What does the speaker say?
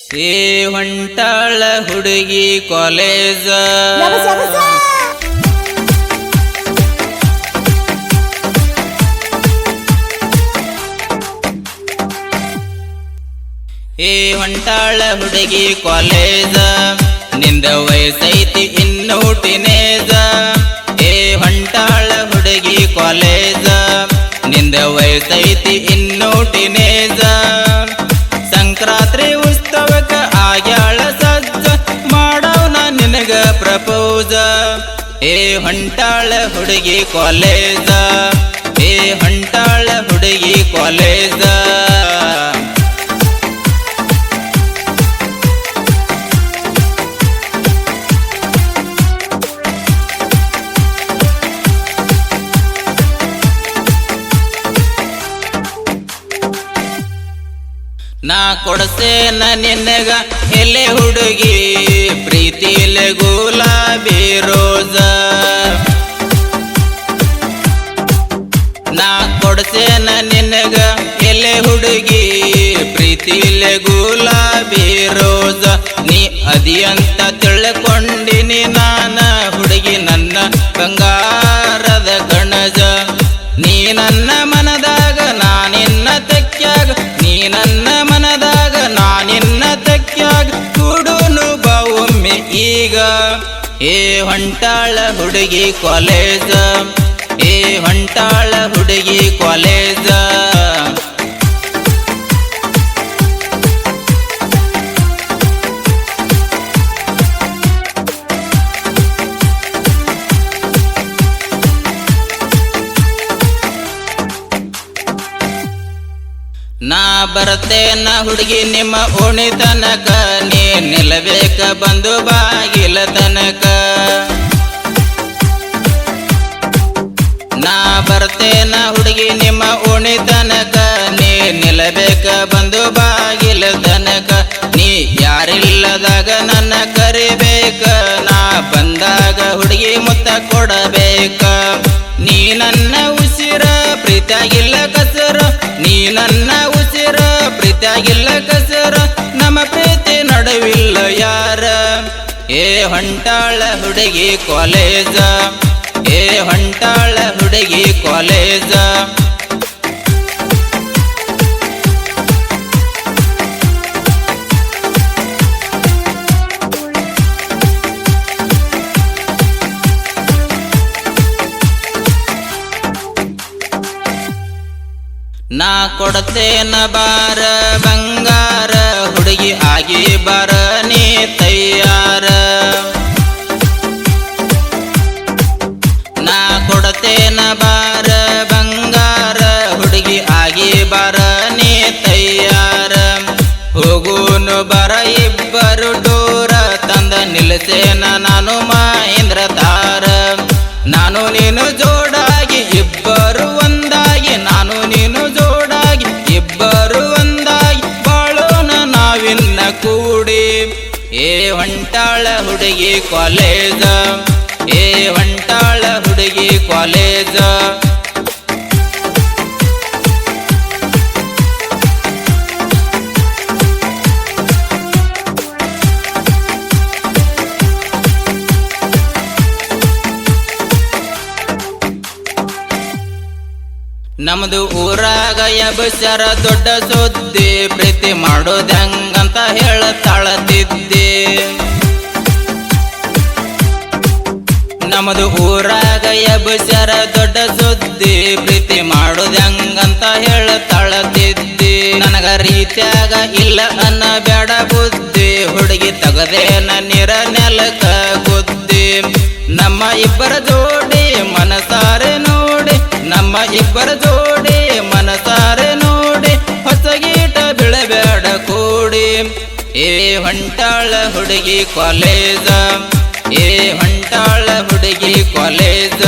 ಏ ಹೊಂಟಾಳ ಹುಡುಗಿ ಕಾಲೇಜ ಏ ಹೊಂಟಾಳ ಹುಡುಗಿ ಕಾಲೇಜ ನಿಂದ ವಯಸ್ಸೈತಿ ಇನ್ನೂ ಟೀನೇಜ ಏ ಹೊಂಟಾಳ ಹುಡುಗಿ ಕಾಲೇಜ ನಿಂದ ವಯಸ್ಸೈತಿ ಇನ್ನೂ ಟೀನೇಜ ಸಂಕ್ರಾಂತಿ ಉತ್ಸವಕ್ಕ ಆಗ್ಯಾಳ ಸಜ್ಜ ಮಾಡವನ ನಿನಗ ಪ್ರಪೋಸ ಏ ಹೊಂಟಾಳ ಹುಡುಗಿ ಕಾಲೇಜ ಏ ಹೊಂಟಾಳ ಹುಡುಗಿ ಕಾಲೇಜ ನಾ ಕೊಡ್ಸೇನ ನಿನಗ ಎಲೆ ಹುಡುಗಿ ಪ್ರೀತಿಲೆ ಗುಲಾಬಿ ರೋಜ ನಾ ಕೊಡ್ಸೇನ ನಿನಗ ಎಲೆ ಹುಡುಗಿ ಪ್ರೀತಿಲೆ ಗುಲಾಬಿ ರೋಜ ನೀ ಅದಿಯಂತ ತಿಳ್ಕೊಂಡಿನಿ ನಾನ ಹುಡುಗಿ ನನ್ನ ಬಂಗಾರದ ಗಣಜ ನೀ ನನ್ನ ಮನದಾಗ ನಾನಿನ್ನ ತೆಕ್ಕ್ಯಾಗ ನೀ ನನ್ನ ಮನದಾಗ ನಾನಿನ್ನ ತೆಕ್ಕ್ಯಾಗ ಕೂಡುನು ಬಾ ಒಮ್ಮೆ ಈಗ ಏ ಹೊಂಟಾಳ ಹುಡುಗಿ ಕಾಲೇಜ ಏ ಹೊಂಟಾಳ ಹುಡುಗಿ ಕಾಲೇಜ ನಾ ಬರ್ತೇನ ಹುಡುಗಿ ನಿಮ್ಮ ಓಣಿ ತನಕ ನೀ ನಿಲ್ಲಬೇಕ ಬಂದು ಬಾಗಿಲ ತನಕ ನಾ ಬರ್ತೇನ ಹುಡುಗಿ ನಿಮ್ಮ ಓಣಿ ತನಕ ನೀ ನಿಲ್ಲಬೇಕ ಬಂದು ಬಾಗಿಲ ತನಕ ನೀ ಯಾರಿಲ್ಲದಾಗ ನನ್ನ ಕರಿಬೇಕ ನಾ ಬಂದಾಗ ಹುಡುಗಿ ಮುತ್ತ ಕೊಡಬೇಕ ನೀ ನನ್ನ ಉಸಿರ ಪ್ರೀತಿಯಾಗಿಲ್ಲ ಕಸರ ನೀ ನನ್ನ ಉಸಿರ ಪ್ರೀತಿಯಾಗಿಲ್ಲ ಕಸರ ನಮ್ಮ ಪ್ರೀತಿ ನಡುವಿಲ್ಲ ಯಾರ ಏ ಹೊಂಟಾಳ ಹುಡುಗಿ ಕಾಲೇಜ ಏ ಹೊಂಟಾಳ ಹುಡುಗಿ ಕಾಲೇಜ ನಾ ಕೊಡ್ತೇನ ಬಾರ ಬಂಗಾರ ಹುಡುಗಿ ಆಗಿ ಬಾರ ನೀ ತಯ್ಯಾರ ನಾ ಕೊಡ್ತೇನ ಬಾರ ಬಂಗಾರ ಹುಡುಗಿ ಆಗಿ ಬಾರ ನೀ ತಯ್ಯಾರ ಹೋಗೂನು ಬರ ಇಬ್ಬರು ಡೋರ ತಂದ ನಿಲ್ಸೇನ ನಾನು ಮಹೇಂದ್ರ ತಾರ ನಾನು ನೀನು ಜೋಡಾಗಿ ಇಬ್ಬರು ಒಂದಾಗಿ ನಾನು ನೀನು ಜೋಡಾಗಿ ಇಬ್ಬರು ಒಂದಾಗಿ ಬಾಳೋಣ ನಾವಿನ್ನ ಕೂಡಿ ಏ ಹೊಂಟಾಳ ಹುಡುಗಿ ಕಾಲೇಜ ಏ ಹೊಂಟಾಳ ಹುಡುಗಿ ಕಾಲೇಜ ನಮ್ದು ಊರಾಗ ಎಬಸರ ದೊಡ್ಡ ಸುದ್ದಿ ಪ್ರೀತಿ ಮಾಡೋದಂಗಂತ ಹೇಳತಾಳತಿದ್ದೆ ನಮ್ದು ಊರಾಗ ಎಬಸರ ದೊಡ್ಡ ಸುದ್ದಿ ಪ್ರೀತಿ ಮಾಡೋದಂಗಂತ ಹೇಳತಾಳತಿದ್ದೆ ನನಗ ರೀತ್ಯಾಗ ಇಲ್ಲ ಅನ್ನ ಬೇಡ ಬುದ್ಧಿ ಹುಡುಗಿ ತಗದೇನ ನೀರ ನೆಲಕ ಗುದ್ದಿ ನಮ್ಮ ಇಬ್ಬರ ಜೋಡಿ ಮನಸಾರೆ ನೋಡಿ ನಮ್ಮ ಇಬ್ಬರ ಜೋಡಿ ಮನಸಾರೆ ನೋಡಿ ಹೊಸಗೀಟ ಬೀಳಬೇಡ ಕೂಡಿ ಏ ಹೊಂಟಾಳ ಹುಡುಗಿ ಕಾಲೇಜ ಏ ಹೊಂಟಾಳ ಹುಡುಗಿ ಕಾಲೇಜ